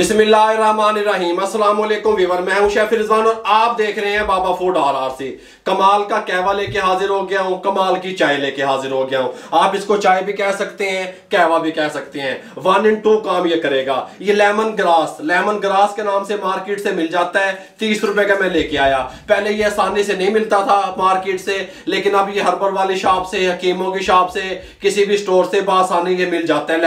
बिस्मिल्लाहिर्रहमानिर्रहीम। अस्सलाम वालेकुम व्यूअर, मैं हूं शेफ रिजवान और आप देख रहे हैं बाबा फूड RRC। कमाल का कहवा लेके हाजिर हो गया हूं, कमाल की चाय लेके हाजिर हो गया हूं। आप इसको चाय भी कह सकते हैं, कहवा भी कह सकते हैं। 1 in 2 काम ये करेगा। ये लेमन ग्रास के नाम से मार्केट से मिल जाता है। 30 रुपए का मैं लेके आया। पहले ये आसानी से नहीं मिलता था मार्केट से, लेकिन अब ये हर्बल वाली शॉप से, हकीमों की शॉप से, किसी भी स्टोर से बआसानी ये मिल जाता है।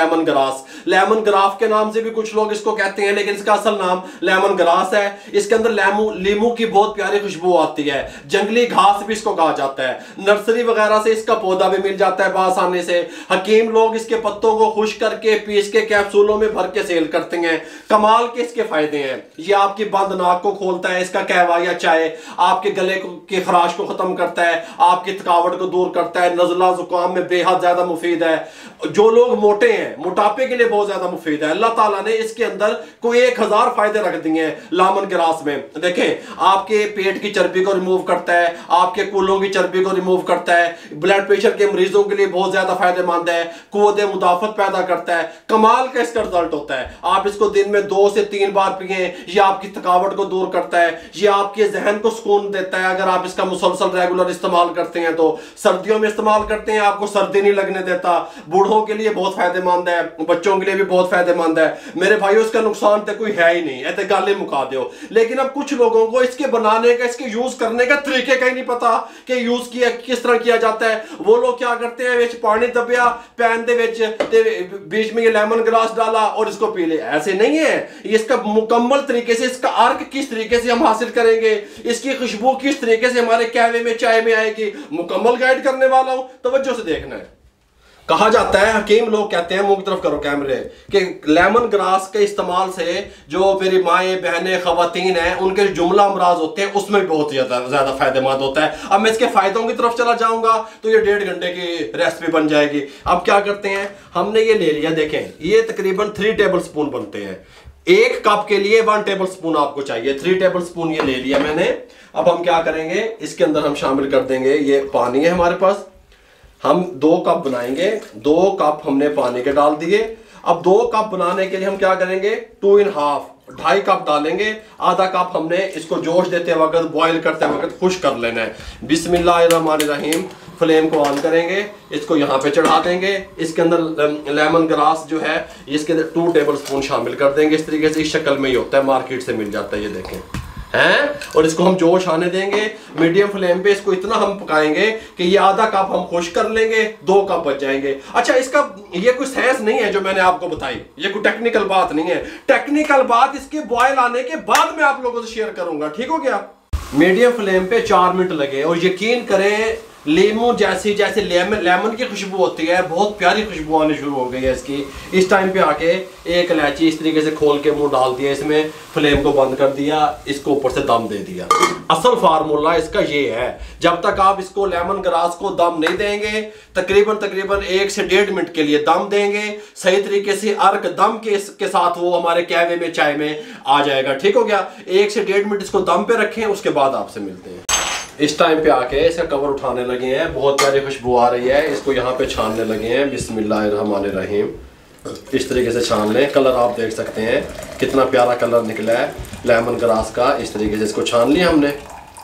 लेमन ग्रास के नाम से भी कुछ लोग इसको कहते हैं, लेकिन इसका असल नाम लेमन ग्रास है। इसके अंदर लीमू की बहुत प्यारी खुशबू आती है। जंगली घास भी इसको कहा जाता है। नर्सरी वगैरह से इसका पौधा भी मिल जाता है बआसानी से। हकीम लोग इसके पत्तों को खुश करके पीस के कैप्सूलों में भर के सेल करते हैं। कमाल के इसके फायदे हैं। ये आपकी बंद नाक को खोलता है, इसका कहवा या चाय आपके गले की खराश को खत्म करता है, आपकी थकावट को दूर करता है। नजला जुकाम में बेहद ज्यादा मुफीद है। जो लोग मोटे हैं, मोटापे के लिए बहुत ज्यादा मुफीद है। अल्लाह ताला ने इसके अंदर कोई 1000 फायदे रख दिए हैं लेमन ग्रास में। देखें, आपके पेट की चर्बी को रिमूव करता है, आपके कूलों की चर्बी को रिमूव करता है, ब्लड प्रेशर के मरीजों के लिए बहुत ज्यादा फायदेमंद है, कुव्वत मुदाफत पैदा करता है। कमाल का इसका रिजल्ट होता है। आप इसको दिन में 2 से 3 बार पिए, ये आपकी थकावट को दूर करता है, ये आपके जहन को सुकून देता है। अगर आप इसका मुसलसल रेगुलर इस्तेमाल करते हैं तो सर्दियों में इस्तेमाल करते हैं, आपको सर्दी नहीं लगने देता। बूढ़ों के लिए बहुत फायदेमंद है, बच्चों के लिए भी बहुत फायदेमंद है। मेरे भाइयों, इसका नुकसान तो कोई है ही नहीं, ऐसे गाले मुका दो। लेकिन अब कुछ लोगों को इसके बनाने का, इसके यूज करने का तरीके का ही नहीं पता कि यूज किया किस तरह किया जाता है। वो लोग क्या करते हैं, विच पानी दबिया पैन दे विच ते बीच में ये लेमन ग्रास डाला और इसको पी ले। ऐसे नहीं है। इसका मुकम्मल तरीके से, इसका अर्क किस तरीके से हम हासिल करेंगे, इसकी खुशबू किस तरीके से हमारे कहवे में, चाय में आएगी, मुकम्मल गाइड करने वाला हूं। तवज्जो से देखना है। कहा जाता है, हकीम लोग कहते हैं, मुंह की तरफ करो कैमरे, कि लेमन ग्रास के इस्तेमाल से जो मेरी माएँ बहनें खवातीन हैं, उनके जुमला अमराज होते हैं, उसमें बहुत ज्यादा फायदेमंद होता है। अब मैं इसके फायदों की तरफ चला जाऊंगा तो ये 1.5 घंटे की रेसिपी बन जाएगी। अब क्या करते हैं, हमने ये ले लिया। देखें, ये तकरीबन 3 टेबल स्पून बनते हैं। 1 कप के लिए 1 टेबल स्पून आपको चाहिए। 3 टेबल स्पून ये ले लिया मैंने। अब हम क्या करेंगे, इसके अंदर हम शामिल कर देंगे, ये पानी है हमारे पास। हम 2 कप बनाएंगे। 2 कप हमने पानी के डाल दिए। अब 2 कप बनाने के लिए हम क्या करेंगे, 2 in half 2.5 कप डालेंगे। आधा कप हमने इसको जोश देते वक्त, बॉईल करते वक्त खुश कर लेना है। बिस्मिल्लाहिर्रहमानिर्रहीम। फ्लेम को ऑन करेंगे, इसको यहाँ पे चढ़ा देंगे। इसके अंदर लेमन ग्रास जो है, इसके अंदर 2 टेबल स्पून शामिल कर देंगे। इस तरीके से इस शक्ल में ही होता है, मार्केट से मिल जाता है, ये देखें हैं। और इसको हम जोश आने देंगे। मीडियम फ्लेम पे इसको इतना हम पकाएंगे कि ये आधा कप हम खुश कर लेंगे, 2 कप बच जाएंगे। अच्छा, इसका ये कोई साइंस नहीं है जो मैंने आपको बताई, ये कोई टेक्निकल बात नहीं है। टेक्निकल बात इसके बॉयल आने के बाद मैं आप लोगों से शेयर करूंगा, ठीक हो गया। मीडियम फ्लेम पे 4 मिनट लगे और यकीन करें, लीमू जैसे लेमन की खुशबू होती है, बहुत प्यारी खुशबू आनी शुरू हो गई है इसकी। इस टाइम पे आके 1 इलायची इस तरीके से खोल के मुंह डाल दिया इसमें, फ्लेम को बंद कर दिया, इसको ऊपर से दम दे दिया। असल फार्मूला इसका ये है, जब तक आप इसको लेमन ग्रास को दम नहीं देंगे, तकरीबन 1 से 1.5 मिनट के लिए दम देंगे, सही तरीके से अर्क दम के साथ वो हमारे कहवे में, चाय में आ जाएगा, ठीक हो गया। 1 से 1.5 मिनट इसको दम पे रखें, उसके बाद आपसे मिलते हैं। इस टाइम पे आके इसका कवर उठाने लगे हैं, बहुत प्यारी खुशबू आ रही है। इसको यहाँ पे छानने लगे हैं। बिस्मिल्लाहिर्रहमानिर्रहीम। इस तरीके से छान लें। कलर आप देख सकते हैं कितना प्यारा कलर निकला है लेमन ग्रास का। इस तरीके से इसको छान लिया हमने।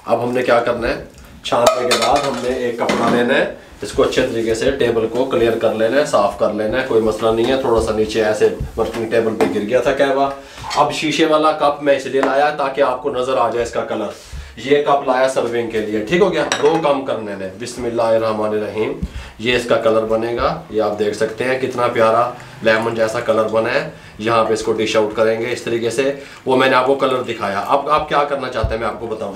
अब हमने क्या करना है, छानने के बाद हमने एक कपड़ा लेना है, इसको अच्छे तरीके से टेबल को क्लियर कर लेना है, साफ कर लेना है, कोई मसला नहीं है। थोड़ा सा नीचे ऐसे वर्किंग टेबल पे गिर गया था कहवा। अब शीशे वाला कप मैं इसलिए लाया ताकि आपको नजर आ जाए इसका कलर। ये कप लाया सर्विंग के लिए, ठीक हो गया। 2 काम करने ने। बिस्मिल्लाहिर्रहमानिर्रहीम। ये इसका कलर बनेगा, ये आप देख सकते हैं कितना प्यारा लेमन जैसा कलर बना है। यहाँ पे इसको डिश आउट करेंगे इस तरीके से। वो मैंने आपको कलर दिखाया। अब आप क्या करना चाहते हैं मैं आपको बताऊं।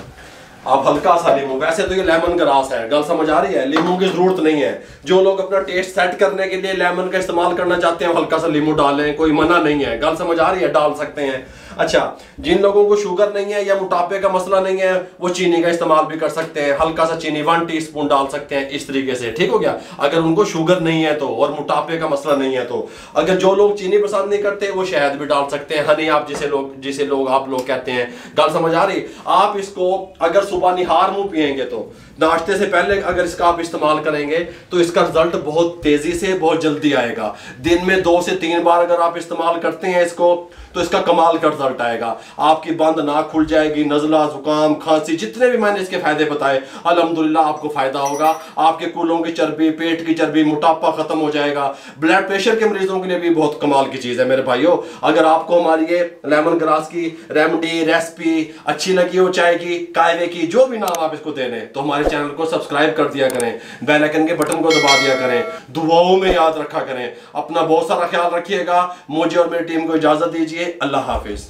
आप हल्का सा लीमू, वैसे तो ये लेमन ग्रास है, गल समझ आ रही है, लीमू की जरूरत नहीं है। जो लोग अपना टेस्ट सेट करने के लिए लेमन का इस्तेमाल करना चाहते हैं, हल्का सा लीमू डालें, कोई मना नहीं है, गल समझ आ रही है, डाल सकते हैं। अच्छा, जिन लोगों को शुगर नहीं है या मोटापे का मसला नहीं है, वो चीनी का इस्तेमाल भी कर सकते हैं। हल्का सा चीनी 1 टीस्पून डाल सकते हैं इस तरीके से, ठीक हो गया। अगर उनको शुगर नहीं है तो, और मोटापे का मसला नहीं है तो। अगर जो लोग चीनी पसंद नहीं करते, वो शहद भी डाल सकते हैं, हनी आप जिसे लोग आप लोग कहते हैं। गल समझ आ रही। आप इसको अगर सुबह निहार मुंह पिएंगे तो, नाश्ते से पहले अगर इसका आप इस्तेमाल करेंगे तो इसका रिजल्ट बहुत तेजी से, बहुत जल्दी आएगा। दिन में 2 से 3 बार अगर आप इस्तेमाल करते हैं इसको, तो इसका कमाल का रिजल्ट आएगा। आपकी बंद नाक खुल जाएगी, नज़ला, जुकाम, खांसी, जितने भी मैंने इसके फायदे बताए अल्हम्दुलिल्लाह आपको फायदा होगा। आपके कूलों की चर्बी, पेट की चर्बी, मोटापा खत्म हो जाएगा। ब्लड प्रेशर के मरीजों के लिए भी बहुत कमाल की चीज है मेरे भाइयों। अगर आपको हमारी ये लेमन ग्रास की रेमेडी रेसिपी अच्छी लगी हो, चाय की, कायवे की, जो भी नाम आप इसको दे दें, तो हमारे चैनल को सब्सक्राइब कर दिया करें, बेल आइकन के बटन को दबा दिया करें, दुआओं में याद रखा करें। अपना बहुत सारा ख्याल रखिएगा। मुझे और मेरी टीम को इजाजत दीजिए। अल्लाह हाफिज।